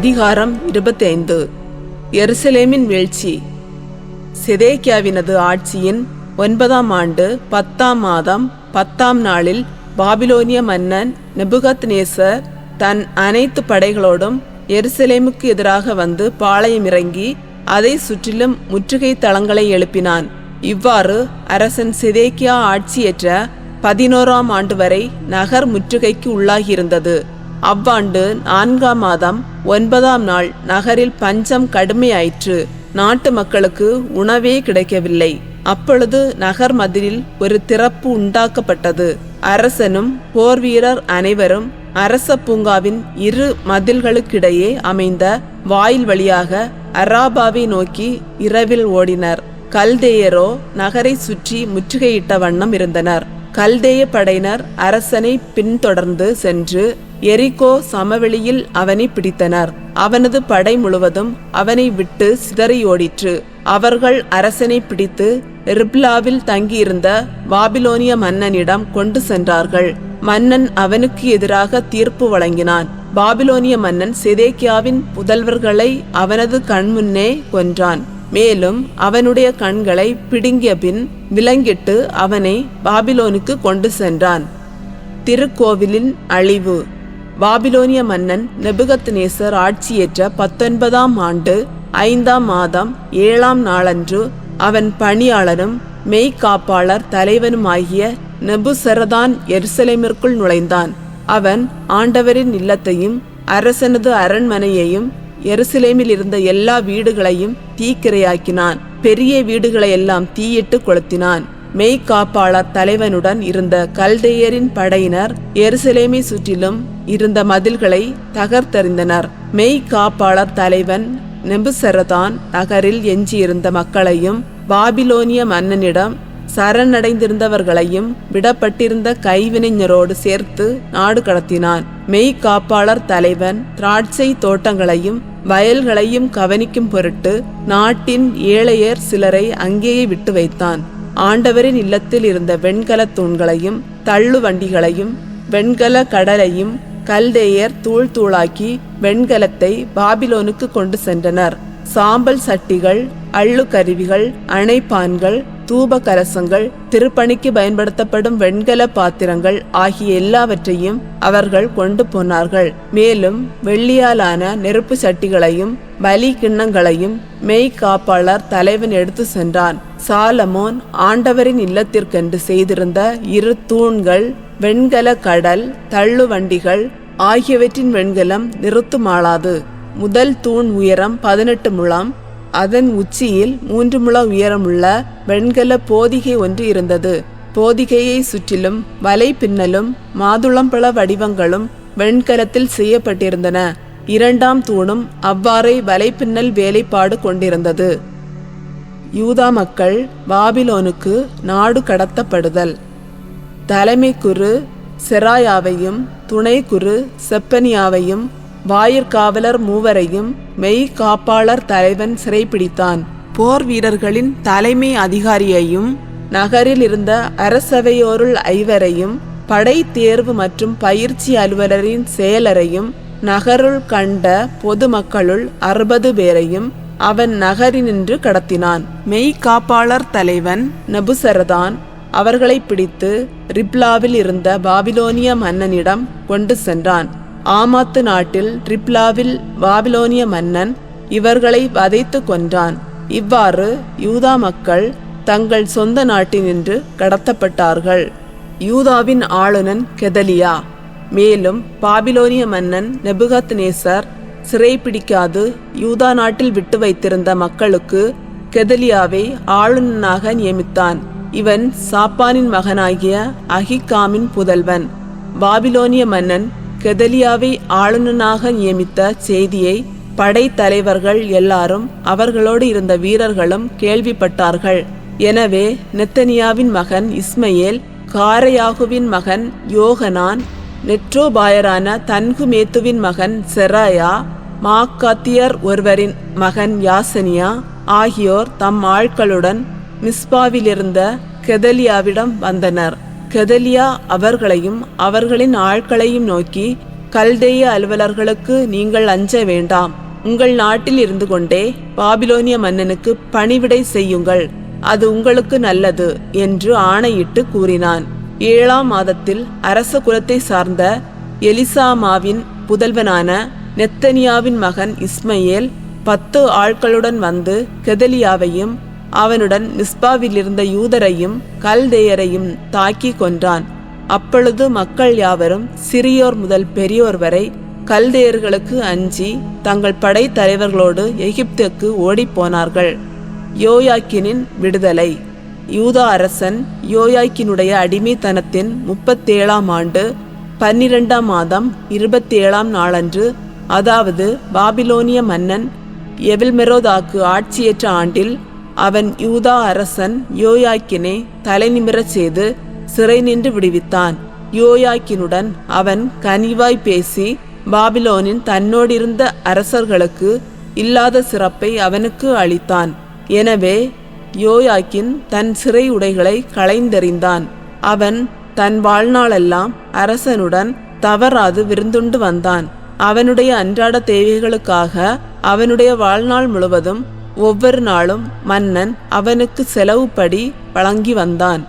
அதிகாரம் 25. எருசலேமின் வீழ்ச்சி. செதேக்கியாவினது ஆட்சியின் 9ஆம் ஆண்டு 10ஆம் மாதம் 10ஆம் நாளில் பாபிலோனிய மன்னன் நெபுகத்நேசர் தன் அனைத்து படைகளோடும் எருசலேமுக்கு எதிராக வந்து பாளையமிறங்கி அதை சுற்றிலும் முற்றுகை தளங்களை எழுப்பினான். இவ்வாறு அரசன் செதேக்கியா ஆட்சியேற்ற 11ஆம் ஆண்டு வரை நகர் முற்றுகைக்கு உள்ளாகியிருந்தது. அவ்வாண்டு 4ஆம் மாதம் 9ஆம் நாள் நகரில் பஞ்சம் கடுமையாயிற்று. நாட்டு மக்களுக்கு உணவே கிடைக்கவில்லை. அப்பொழுது நகர் மதிலில் ஒரு திறப்பு உண்டாக்கப்பட்டது. அரசனும் போர் வீரர் அனைவரும் அரச பூங்காவின் 2 மதில்களுக்கிடையே அமைந்த வாயில் வழியாக அராபாவை நோக்கி இரவில் ஓடினர். கல்தேயரோ நகரை சுற்றி முற்றுகையிட்ட வண்ணம் இருந்தனர். கல்தேய படையினர் அரசனை பின்தொடர்ந்து சென்று எரிகோ சமவெளியில் அவனை பிடித்தனர். அவனது படை முழுவதும் அவனை விட்டு சிதறியோடிற்று. அவர்கள் அரசனை பிடித்து ரிப்லாவில் தங்கியிருந்த பாபிலோனிய மன்னனிடம் கொண்டு சென்றார்கள். மன்னன் அவனுக்கு எதிராக தீர்ப்பு வழங்கினான். பாபிலோனிய மன்னன் செதேக்கியாவின் புதல்வர்களை அவனது கண்முன்னே கொன்றான். மேலும் அவனுடைய கண்களை பிடுங்கிய பின் விலங்கிட்டு அவனை பாபிலோனுக்கு கொண்டு சென்றான். திருக்கோவிலின் அழிவு. பாபிலோனிய மன்னன் நெபுகத்நேசர் ஆட்சியேற்ற 19ஆம் ஆண்டு 5ஆம் மாதம் 7ஆம் நாளன்று அவன் பணியாளரும் மெய்காப்பாளர் தலைவனுமாகிய நெபுசரதான் எருசலேமிற்குள் நுழைந்தான். அவன் ஆண்டவரின் இல்லத்தையும் அரசனது அரண்மனையையும் எருசலேமில் இருந்த எல்லா வீடுகளையும் தீக்கிரையாக்கினான். பெரிய வீடுகளையெல்லாம் தீயிட்டு கொளுத்தினான். மெய்காப்பாளர் தலைவனுடன் இருந்த கல்தேயரின் படையினர் எருசலேமை சுற்றிலும் இருந்த மதில்களை தகர்த்தெறிந்தனர். மெய்காப்பாளர் தலைவன் நெபுசரதான் நகரில் எஞ்சியிருந்த மக்களையும் பாபிலோனிய மன்னனிடம் சரணடைந்திருந்தவர்களையும் விடப்பட்டிருந்த கைவினைஞரோடு சேர்த்து நாடு கடத்தினான். மெய்காப்பாளர் தலைவன் திராட்சை தோட்டங்களையும் வயல்களையும் கவனிக்கும் பொருட்டு நாட்டின் ஏழையர் சிலரை அங்கேயே விட்டு வைத்தான். ஆண்டவரின் இல்லத்தில் இருந்த வெண்கல தூண்களையும் தள்ளு வண்டிகளையும் வெண்கல கடலையும் கல்தேயர் தூள் தூளாக்கி வெண்கலத்தை பாபிலோனுக்கு கொண்டு சென்றனர். சாம்பல் சட்டிகள், அள்ளு கருவிகள், அணைப்பான்கள், தூப கலசங்கள், திருப்பணிக்கு பயன்படுத்தப்படும் வெண்கல பாத்திரங்கள் ஆகிய எல்லாவற்றையும் அவர்கள் கொண்டு போனார்கள். மேலும் வெள்ளியாலான நெருப்பு சட்டிகளையும் பலி கிண்ணங்களையும் மெய்காப்பாளர் தலைவன் எடுத்து சென்றான். சாலமோன் ஆண்டவரின் இல்லத்திற்கென்று செய்திருந்த 2 தூண்கள், வெண்கல கடல், தள்ளு வண்டிகள் ஆகியவற்றின் வெண்கலம் நிறுத்துமாளாது. முதல் தூண் உயரம் 18 முழம். அதன் உச்சியில் 3 முழ உயரமுள்ள வெண்கல போதிகை ஒன்று இருந்தது. போதிகையை சுற்றிலும் வலை பின்னலும் மாதுளம்பழ வடிவங்களும் வெண்கலத்தில் செய்யப்பட்டிருந்தன. 2ஆம் தூணும் அவ்வாறே வலை பின்னல் வேலைப்பாடு கொண்டிருந்தது. யூதா மக்கள் பாபிலோனுக்கு நாடு கடத்தப்படுதல். தலைமை குரு செராயாவையும் துணை குரு செப்பனியாவையும் வாயிற்காவலர் 3வரையும் மெய்காப்பாளர் தலைவன் சிறைப்பிடித்தான். போர் வீரர்களின் தலைமை அதிகாரியையும் நகரில் இருந்த அரசவையோருள் 5வரையும் படை தேர்வு மற்றும் பயிற்சி அலுவலரின் செயலரையும் நகருள் கண்ட பொதுமக்களுள் 60 பேரையும் அவன் நகரினின்று கடத்தினான். மெய்காப்பாளர் தலைவன் நெபுசரதான் அவர்களை பிடித்து ரிப்லாவில் இருந்த பாபிலோனிய மன்னனிடம் கொண்டு சென்றான். ஆமாத்து நாட்டில் ரிப்லாவில் பாபிலோனிய மன்னன் இவர்களை வதைத்து கொன்றான். இவ்வாறு யூதா மக்கள் தங்கள் சொந்த நாட்டினின்று கடத்தப்பட்டார்கள். யூதாவின் ஆளுநன் கெதலியா. மேலும் பாபிலோனிய மன்னன் நெபுகத்நேசர் சிறைப்பிடிக்காது யூதா நாட்டில் விட்டு வைத்திருந்த மக்களுக்கு கெதலியாவை ஆளுநனாக நியமித்தான். இவன் சாப்பானின் மகனாகிய அகிகாமின் புதல்வன். பாபிலோனிய மன்னன் கெதலியாவை ஆளுநனாக நியமித்த செய்தியை படைத்தலைவர்கள் எல்லாரும் அவர்களோடு இருந்த வீரர்களும் கேள்விப்பட்டார்கள். எனவே நெத்தனியாவின் மகன் இஸ்மயேல், காரையாகுவின் மகன் யோகனான், நெட்ரோபாயரான தன்குமேத்துவின் மகன் செராயா, மாக்காத்தியர் ஒருவரின் மகன் யாசனியா ஆகியோர் தம் ஆட்களுடன் மிஸ்பாவிலிருந்த கெதலியாவிடம் வந்தனர். கெதலியா அவர்களையும் அவர்களின் ஆட்களையும் நோக்கி, கல்தேய அலுவலர்களுக்கு நீங்கள் அஞ்ச வேண்டாம். உங்கள் நாட்டில் இருந்து கொண்டே பாபிலோனிய மன்னனுக்கு பணிவிடை செய்யுங்கள், அது உங்களுக்கு நல்லது என்று ஆணையிட்டு கூறினான். 7ஆம் மாதத்தில் அரச குலத்தை சார்ந்த எலிசாமாவின் புதல்வனான நெத்தனியாவின் மகன் இஸ்மயேல் 10 ஆட்களுடன் வந்து கெதலியாவையும் அவனுடன் மிஸ்பாவிலிருந்த யூதரையும் கல்தேயரையும் தாக்கி கொன்றான். அப்பொழுது மக்கள் யாவரும் சிறியோர் முதல் பெரியோர் வரை கல்தேயர்களுக்கு அஞ்சி தங்கள் படை தலைவர்களோடு எகிப்துக்கு ஓடிப்போனார்கள். யோயாக்கினின் விடுதலை. யூதா அரசன் யோயாக்கினுடைய அடிமைத்தனத்தின் 37ஆம் ஆண்டு 12ஆம் மாதம் 27ஆம் நாளன்று, அதாவது பாபிலோனிய மன்னன் எவில்மெரோதாக்கு ஆட்சியேற்ற ஆண்டில், அவன் யூதா அரசன் யோயாக்கினை தலைநிமிரச் செய்து சிறை நின்று விடுவித்தான். யோயாக்கினுடன் அவன் கனிவாய் பேசி பாபிலோனின் தன்னோடிருந்த அரசர்களுக்கு இல்லாத சிறப்பை அவனுக்கு அளித்தான். எனவே யோயாக்கின் தன் சிறை உடைகளை களைந்தெறிந்தான். அவன் தன் வாழ்நாளெல்லாம் அரசனுடன் தவறாது விருந்துண்டு வந்தான். அவனுடைய அன்றாட தேவைகளுக்காக அவனுடைய வாழ்நாள் முழுவதும் ஒவ்வொரு நாளும் மன்னன் அவனுக்கு செலவுப்படி வழங்கி வந்தான்.